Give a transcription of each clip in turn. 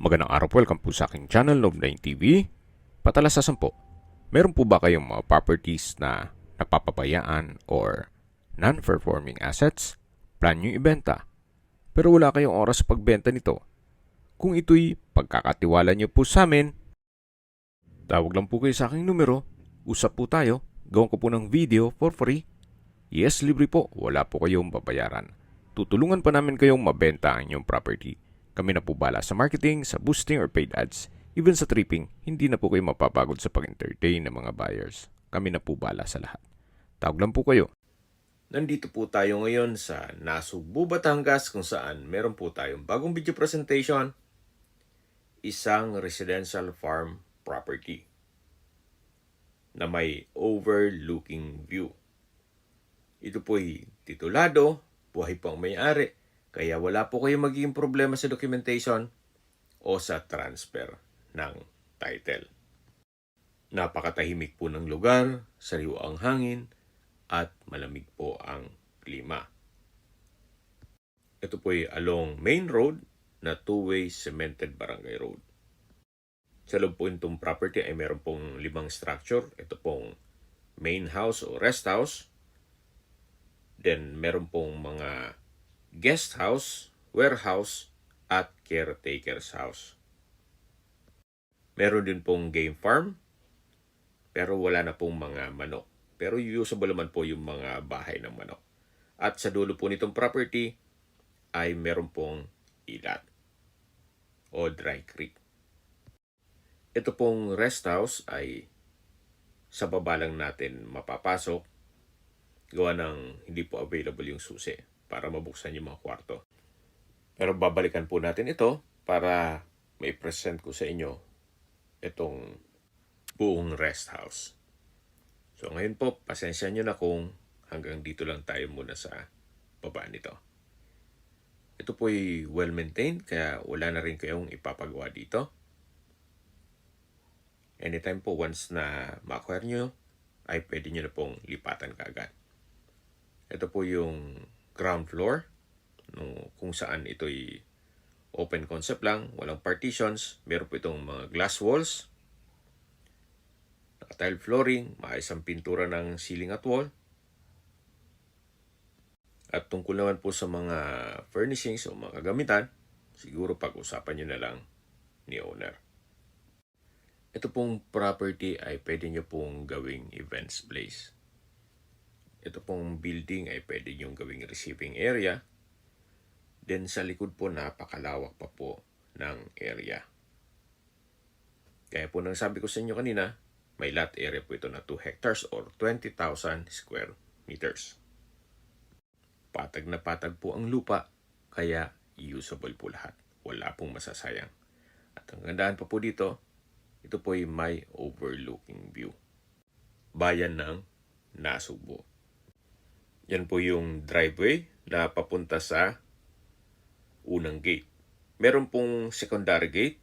Magandang araw po, welcome po sa aking channel, Love9 TV. Patalasasan po, meron po ba kayong mga properties na napapabayaan or non-performing assets? Plan nyo ibenta, pero wala kayong oras sa pagbenta nito. Kung ito'y pagkakatiwala nyo po sa amin, tawag lang po kayo sa aking numero, usap po tayo, gawin ko po ng video for free. Yes, libre po, wala po kayong babayaran. Tutulungan pa namin kayong mabenta ang inyong property. Kami na po bala sa marketing, sa boosting or paid ads. Even sa tripping, hindi na po kayo mapapagod sa pag-entertain ng mga buyers. Kami na po bala sa lahat. Tawag lang po kayo. Nandito po tayo ngayon sa Nasugbu, Batangas kung saan meron po tayong bagong video presentation. Isang residential farm property na may overlooking view. Ito po'y titulado, buhay po ang may-ari. Kaya wala po kayong magiging problema sa documentation o sa transfer ng title. Napakatahimik po ng lugar, sariwa ang hangin, at malamig po ang klima. Ito po ay along main road na two-way cemented barangay road. Sa loob po itong property ay meron pong 5 structure. Ito pong main house o rest house. Then meron pong mga guest house, warehouse, at caretaker's house. Meron din pong game farm, pero wala na pong mga manok. Pero usable naman po yung mga bahay ng manok. At sa dulo po nitong property ay meron pong ilat o dry creek. Ito pong rest house ay sa baba lang natin mapapasok gawa ng hindi po available yung susi para mabuksan yung mga kwarto. Pero babalikan po natin ito para may present ko sa inyo itong buong rest house. So ngayon po, pasensya nyo na kung hanggang dito lang tayo muna sa baba nito. Ito po ay well-maintained kaya wala na rin kayong ipapagawa dito. Anytime po once na ma-acquire nyo, ay pwede nyo na pong lipatan kaagad. Ito po yung ground floor, kung saan ito'y open concept lang, walang partitions. Meron po itong mga glass walls, naka-tile flooring, maayos ang pintura ng ceiling at wall. At tungkol naman po sa mga furnishings o mga kagamitan, siguro pag-usapan nyo na lang ni owner. Ito pong property ay pwede nyo pong gawing events place. Ito pong building ay pwede nyo gawing receiving area. Then sa likod po napakalawak pa po ng area. Kaya po nang sabi ko sa inyo kanina, may lot area po ito na 2 hectares or 20,000 square meters. Patag na patag po ang lupa, kaya usable po lahat. Wala pong masasayang. At ang gandaan pa po dito, ito po ay may overlooking view. Bayan ng Nasugbu. Yan po yung driveway na papunta sa unang gate. Meron pong secondary gate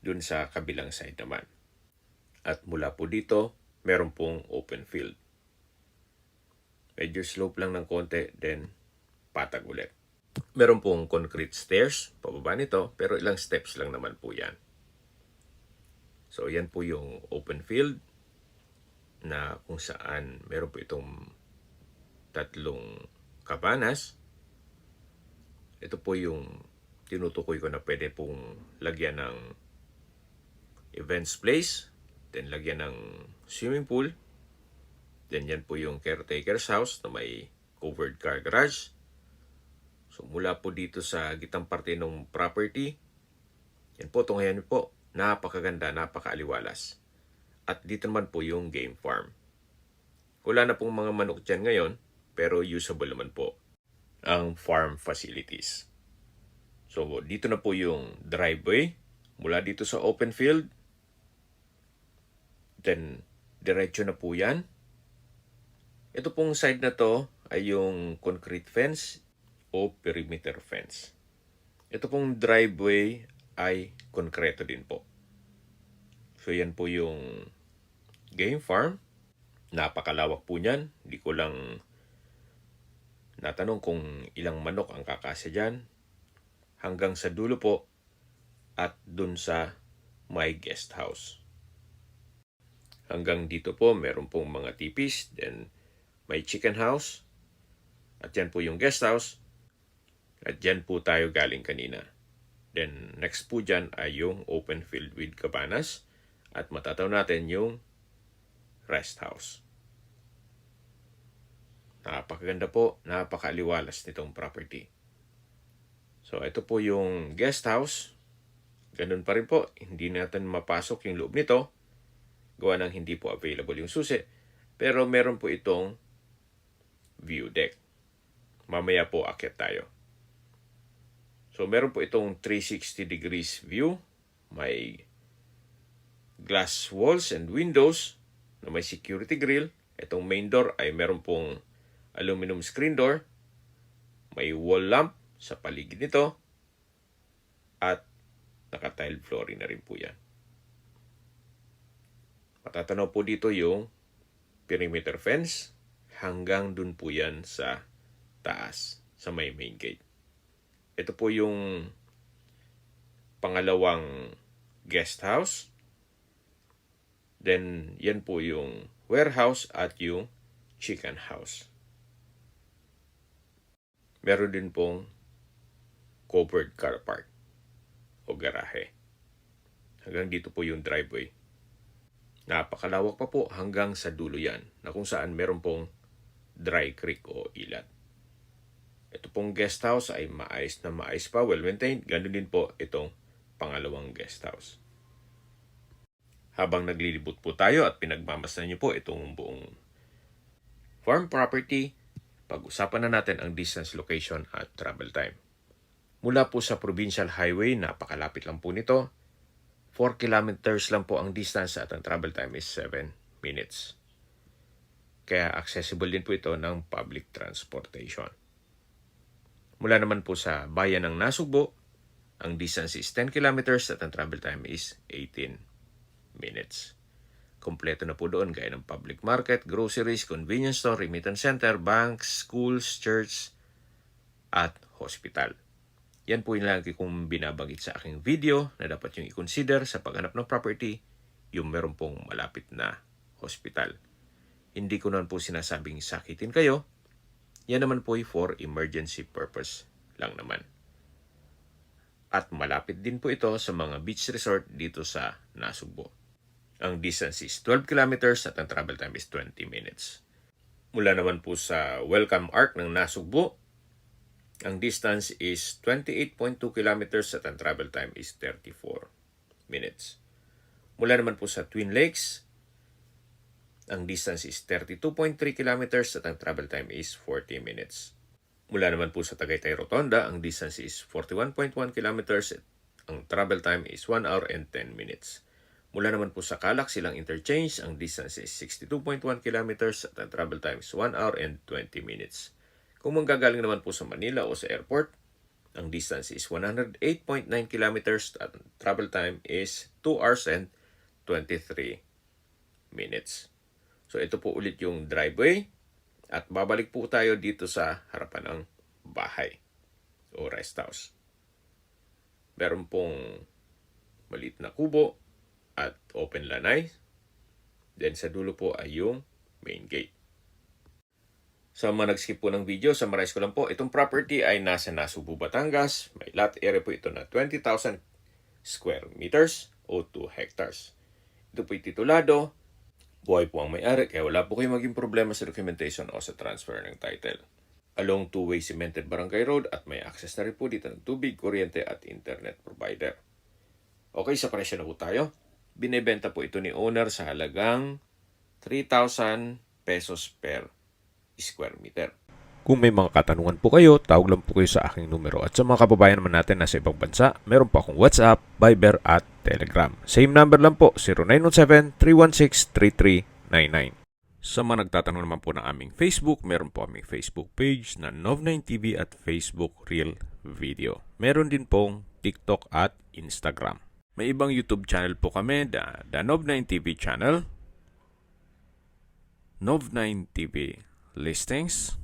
dun sa kabilang side naman. At mula po dito, meron pong open field. Medyo slope lang ng konti, then patag ulit. Meron pong concrete stairs pababa nito, pero ilang steps lang naman po yan. So yan po yung open field na kung saan meron po itong 3 cabanas. Ito po yung tinutukoy ko na pwede pong lagyan ng events place, then lagyan ng swimming pool, then yan po yung caretaker's house na may covered car garage. So mula po dito sa gitang parte ng property, yan po, tunghayan po, napakaganda, napakaaliwalas. At dito naman po yung game farm. Wala na pong mga manok dyan ngayon, pero usable naman po ang farm facilities. So dito na po yung driveway mula dito sa open field. Then diretso na po yan. Ito pong side na to ay yung concrete fence o perimeter fence. Ito pong driveway ay konkreto din po. So yan po yung game farm. Napakalawak po niyan. Hindi ko lang natanong kung ilang manok ang kakasya dyan. Hanggang sa dulo po at dun sa may guest house. Hanggang dito po, meron pong mga tipis, then may chicken house, at yan po yung guest house, at yan po tayo galing kanina. Then next po dyan ay yung open field with cabanas, at matataw natin yung rest house. Napakaganda po, napakaliwalas nitong property. So ito po yung guest house. Ganun pa rin po, hindi natin mapasok yung loob nito. Gawa ng hindi po available yung susi. Pero meron po itong view deck. Mamaya po akyat tayo. So meron po itong 360 degrees view. May glass walls and windows na may security grill. Itong main door ay meron pong aluminum screen door. May wall lamp sa paligid nito. At naka-tile flooring na rin po yan. Matatanaw po dito yung perimeter fence hanggang dun po yan sa taas, sa may main gate. Ito po yung pangalawang guest house. Then, yan po yung warehouse at yung chicken house. Meron din pong covered car park o garahe. Hanggang dito po yung driveway. Napakalawak pa po hanggang sa dulo yan, na kung saan meron pong dry creek o ilat. Ito pong guest house ay maayos na maayos pa, well-maintained. Ganun din po itong pangalawang guest house. Habang naglilibot po tayo at pinagmamasdan niyo po itong buong farm property, pag-usapan na natin ang distance, location at travel time. Mula po sa provincial highway, napakalapit lang po nito. 4 kilometers lang po ang distance at ang travel time is 7 minutes. Kaya accessible din po ito ng public transportation. Mula naman po sa bayan ng Nasugbo, ang distance is 10 kilometers at ang travel time is 18 minutes. Kompleto na po doon gaya ng public market, groceries, convenience store, remittance center, banks, schools, church, at hospital. Yan po yung lagi kong binabanggit sa aking video na dapat yung i-consider sa paghanap ng property, yung meron pong malapit na hospital. Hindi ko naman po sinasabing sakitin kayo. Yan naman po for emergency purpose lang naman. At malapit din po ito sa mga beach resort dito sa Nasugbo. Ang distance is 12 kilometers at ang travel time is 20 minutes. Mula naman po sa Welcome Arc ng Nasugbo, ang distance is 28.2 kilometers at ang travel time is 34 minutes. Mula naman po sa Twin Lakes, ang distance is 32.3 kilometers at ang travel time is 40 minutes. Mula naman po sa Tagaytay Rotonda, ang distance is 41.1 kilometers at ang travel time is 1 hour and 10 minutes. Mula naman po sa Calac Silang Interchange, ang distance is 62.1 kilometers at ang travel time is 1 hour and 20 minutes. Kung manggagaling naman po sa Manila o sa airport, ang distance is 108.9 kilometers at travel time is 2 hours and 23 minutes. So ito po ulit yung driveway at babalik po tayo dito sa harapan ng bahay o rest house. Meron pong maliit na kubo at open lanay. Then sa dulo po ay yung main gate. Sa mga nag-skip po ng video, summarize ko lang po, itong property ay nasa Nasugbo, Batangas. May lot area po ito na 20,000 square meters o 2 hectares. Ito po titulado. Buhay po ang may-ari, kaya wala po kayong maging problema sa documentation o sa transfer ng title. Along two-way cemented barangay road at may access na rin po dito ng tubig, kuryente at internet provider. Okay, sa presyo na po tayo. Binebenta po ito ni owner sa halagang 3,000 pesos per square meter. Kung may mga katanungan po kayo, tawag lang po kayo sa aking numero. At sa mga kababayan naman natin na sa ibang bansa, meron po akong WhatsApp, Viber at Telegram. Same number lang po, 0917-316-3399. Sa mga nagtatanong naman po ng aming Facebook, meron po aming Facebook page na Nov9TV at Facebook Real Video. Meron din pong TikTok at Instagram. May ibang YouTube channel po kami, the Nov9TV channel, Nov9TV Listings,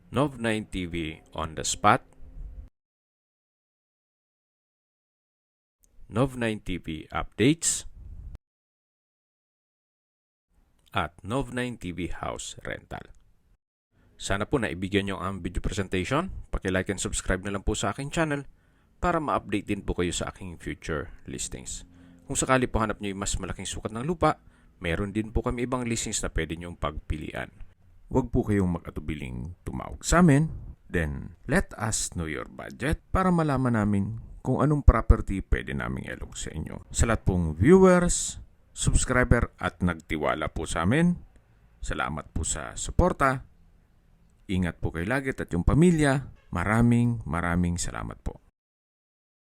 Nov9 TV on the spot, Nov9 TV updates, at Nov9 TV House Rental. Sana po naibigyan nyo ang video presentation. Paki-like and subscribe na lang po sa aking channel para ma-update din po kayo sa aking future listings. Kung sakali po hanap nyo yung mas malaking sukat ng lupa, meron din po kami ibang listings na pwede nyong pagpilian. Huwag po kayong mag-atubiling tumawag sa amin. Then, let us know your budget para malaman namin kung anong property pwede naming ilog sa inyo. Sa lahat pong viewers, subscriber at nagtiwala po sa amin, salamat po sa suporta. Ingat po kayo lagi at yung pamilya. Maraming salamat po.